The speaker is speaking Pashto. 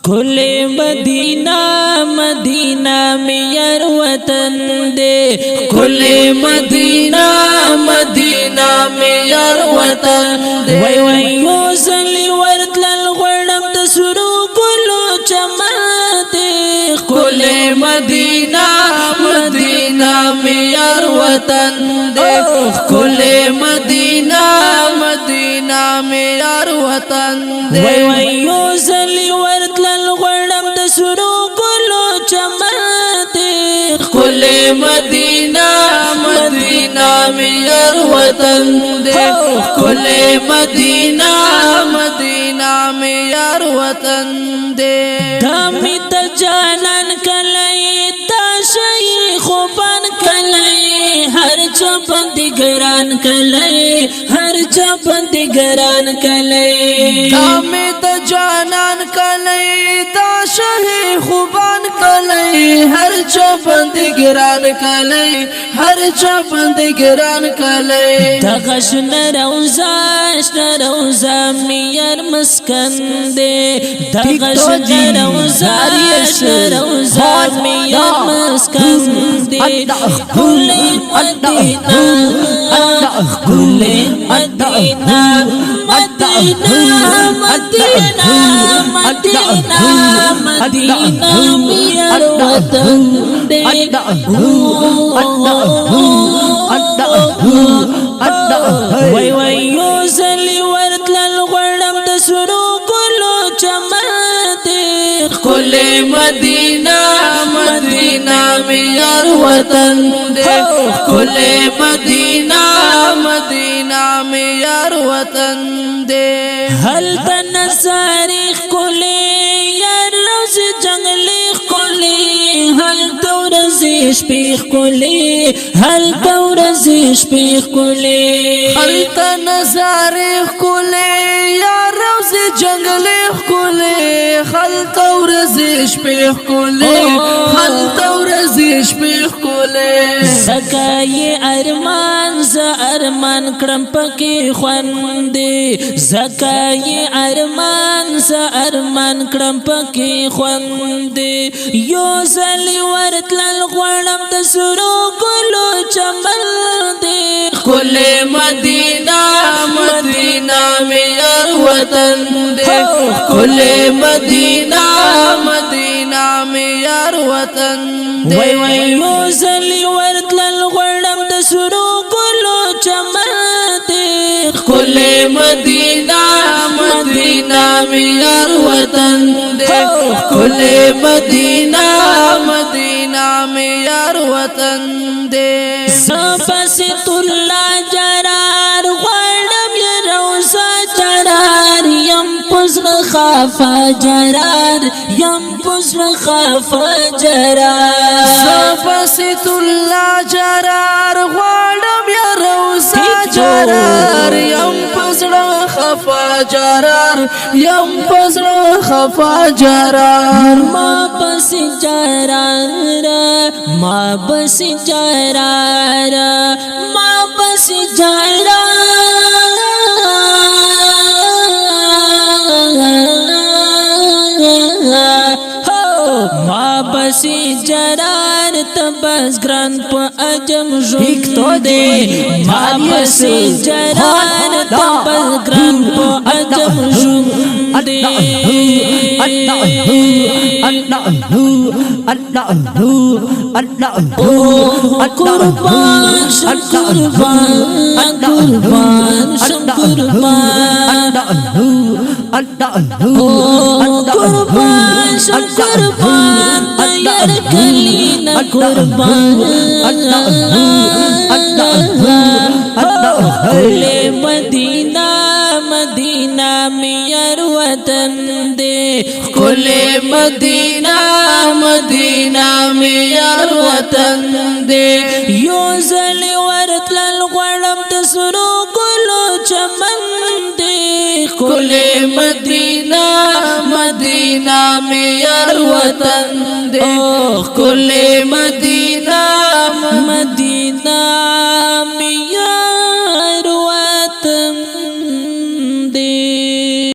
کل مدینہ مدینہ میں یار وطن دے کل مدینہ مدینہ میں یار وطن دے وای وای یو زلی ورتل غړم د سرو ګلو چمن دے کل مدینہ مدینہ میں یار وطن دے کل مدینہ مدینہ میں یار وطن دے وای وای یو زلی ورتل غړم د سرو ګلو چمن دے کل مدینہ مدینہ میں یار وطن دے کل مدینہ مدینہ میں یار وطن دے دامی تا جانان کلائی تا شیخ بان کلائی ہر چپن دیگران کلائی ہر چپن دیگران کلائی دامی تا جانان کلائی تا شیخ بان کلائی ہر چپن دیگران کلائی ہر چپن دیگران کلائی دغش نروزاش نروزا میار مسکن دے دغش نروزاش نروزا میار مسکن دے کل مدینہ کل مدینہ مدینہ مدینہ مدینہ مدینہ میار وطن دے وای وای یو زلی ورتل غړم د سرو ګلو چمن دے کل مدینہ مدینہ میں یار وطن دے کل مدینہ مدینہ میں یار وطن دے هل تنصاری کلی یار روز جنگلی کلی هل تورزش پیخ کلی هل تورزش پیخ کلی هل تنصاری کلی یار روز جنگلی کلی هل تورزش پیخ کلی هل تورزش پیخ کلی زکای ارمان ز ارمان کرم پکی خوندی زکای ارمان ز ارمان کرم پکی خوندی یو زلی ورتل غړم د سرو ګلو چمن دی کل مدینہ مدینہ میں یار وطن دے کل مدینہ مدینہ میں یار وطن دے وای وای یو زلی ورتل غړم د سرو ګلو چمن دی کل مدینہ مدینہ میں یار وطن دے کل مدینہ مدینہ میں یار وطن دے سبست اللہ جرار غړم ی روزا جرار یم پزړه خفا جرار یم پزړه خفا جرار سبست اللہ جرار غړم ی روزا جرار یم پزړه خفا جرار یم پزړه خفا جرار ما بس جرار ما بس جرار ما بس ما بس جرار تبس گران پا عجم ژوند دے ما بس جرار تبس گران پا عجم ژوند دے قربان شم قربان قربان شم قربان قربان شم قربان تیار کلینا قربان کل مدینہ مدینہ میں یار وطن دے کل مدینہ مدینہ میں یار وطن دے یو زلی ورتل غړم د سرو ګلو چمن دے کل مدینہ مدینہ میں یار وطن دے کل مدینہ مدینہ میں یار